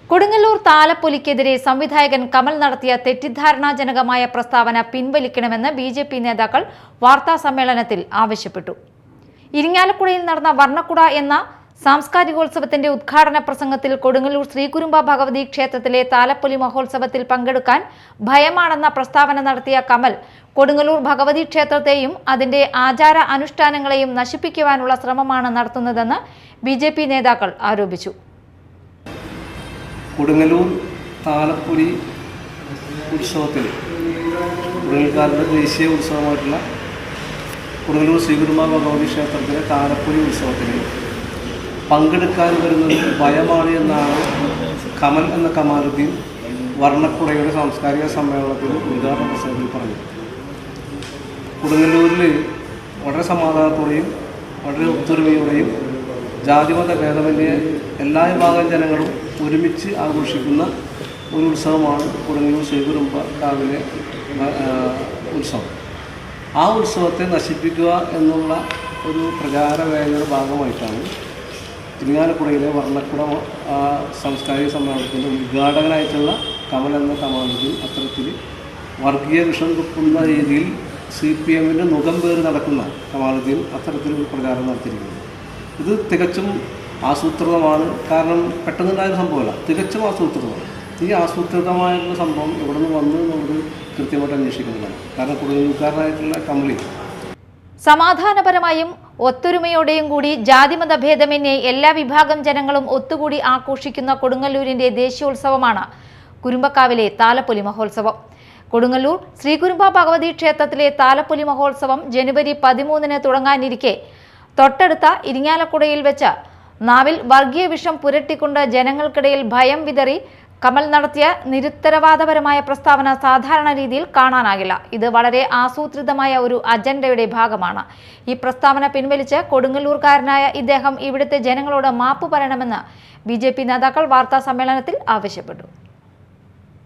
കൊടുങ്ങല്ലൂർ താലപ്പൊലിക്കെതിരെ സംവിധായകൻ കമൽ നടത്തിയ തെറ്റിദ്ധാരണാജനകമായ പ്രസ്താവന പിൻവലിക്കണമെന്ന് ബിജെപി നേതാക്കൾ വാർത്താസമ്മേളനത്തിൽ ആവശ്യപ്പെട്ടു. ഇരിങ്ങാലക്കുടയിൽ നടന്ന വർണ്ണക്കുട എന്ന സാംസ്കാരികോത്സവത്തിന്റെ ഉദ്ഘാടന പ്രസംഗത്തിൽ കൊടുങ്ങല്ലൂർ ശ്രീകുരുമ്പ ഭഗവതി ക്ഷേത്രത്തിലെ താലപ്പൊലി മഹോത്സവത്തിൽ പങ്കെടുക്കാൻ ഭയമാണെന്ന പ്രസ്താവന നടത്തിയ കമൽ കൊടുങ്ങല്ലൂർ ഭഗവതി ക്ഷേത്രത്തെയും അതിന്റെ ആചാര അനുഷ്ഠാനങ്ങളെയും നശിപ്പിക്കുവാനുള്ള ശ്രമമാണ് നടത്തുന്നതെന്ന് ബിജെപി നേതാക്കൾ ആരോപിച്ചു. കൊടുങ്ങല്ലൂർ താലപ്പൊലി ഉത്സവത്തിൽ കൊടുങ്ങല്ലൂർക്കാരുടെ ദേശീയ ഉത്സവമായിട്ടുള്ള കൊടുങ്ങല്ലൂർ ശ്രീകുരുമ്പ ഭഗവതി ക്ഷേത്രത്തിലെ താലപ്പൊലി ഉത്സവത്തിൽ പങ്കെടുക്കാൻ വരുന്നത് ഭയമാണ് എന്നാണ് കമൽ എന്ന കമാലുദ്ദീൻ വർണ്ണക്കുടയുടെ സാംസ്കാരിക സമ്മേളനത്തിൽ ഉദ്ഘാടന പ്രസംഗത്തിൽ പറഞ്ഞു. കൊടുങ്ങല്ലൂരിൽ വളരെ സമാധാനത്തോടെയും വളരെ ഒത്തൊരുമയോടെയും ജാതിമത ഭേദമന്യേ എല്ലാ വിഭാഗം ജനങ്ങളും ഒരുമിച്ച് ആഘോഷിക്കുന്ന ഒരു ഉത്സവമാണ് കൊടുങ്ങല്ലൂർ ശ്രീകുരുമ്പ കാവിലെ ഉത്സവം. ആ ഉത്സവത്തെ നശിപ്പിക്കുക എന്നുള്ള ഒരു പ്രചാരവേലയുടെ ഭാഗമായിട്ടാണ് ഇരിങ്ങാലക്കുടയിലെ വർണ്ണക്കുട സാംസ്കാരിക സമ്മേളനത്തിൻ്റെ ഉദ്ഘാടകനായിട്ടുള്ള കമൽ എന്ന കമാലുദ്ദീൻ അത്തരത്തിൽ വർഗീയ വിഷം തുപ്പുന്ന രീതിയിൽ CPMൻ്റെ മുഖം പേര് നടക്കുന്ന കമാലുദ്ദീൻ അത്തരത്തിലൊരു പ്രചാരണം നടത്തിയിരിക്കുന്നത്. ഇത് തികച്ചും ആസൂത്രിതമാണ്. കാരണം പെട്ടെന്നുണ്ടായൊരു സംഭവമല്ല, തികച്ചും ആസൂത്രിതമാണ്. ഈ ആസൂത്രിതമായിട്ടുള്ള സംഭവം എവിടെ നിന്ന് വന്നു എന്നുള്ളത് കൃത്യമായിട്ട് അന്വേഷിക്കുന്നതാണ്. കാരണം കൊടുങ്ങല്ലൂർക്കാരനായിട്ടുള്ള കമലി സമാധാനപരമായും ഒത്തൊരുമയോടെയും കൂടി ജാതിമത ഭേദമന്യേ എല്ലാ വിഭാഗം ജനങ്ങളും ഒത്തുകൂടി ആഘോഷിക്കുന്ന കൊടുങ്ങല്ലൂരിന്റെ ദേശീയോത്സവമാണ് കുരുമ്പക്കാവിലെ താലപ്പൊലി മഹോത്സവം. കൊടുങ്ങല്ലൂർ ശ്രീകുരുമ്പ ഭഗവതി ക്ഷേത്രത്തിലെ താലപ്പൊലി മഹോത്സവം ജനുവരി 13-ന് തുടങ്ങാനിരിക്കെ തൊട്ടടുത്ത ഇരിങ്ങാലക്കുടയിൽ വെച്ച് നാവിൽ വർഗീയ വിഷം പുരട്ടിക്കൊണ്ട് ജനങ്ങൾക്കിടയിൽ ഭയം വിതറി കമൽ നടത്തിയ നിരുത്തരവാദപരമായ പ്രസ്താവന സാധാരണ രീതിയിൽ കാണാനാകില്ല. ഇത് വളരെ ആസൂത്രിതമായ ഒരു അജണ്ടയുടെ ഭാഗമാണ്. ഈ പ്രസ്താവന പിൻവലിച്ച് കൊടുങ്ങല്ലൂർക്കാരനായ ഇദ്ദേഹം ഇവിടുത്തെ ജനങ്ങളോട് മാപ്പ് പറയണമെന്ന് ബിജെപി നേതാക്കൾ വാർത്താ സമ്മേളനത്തിൽ ആവശ്യപ്പെട്ടു.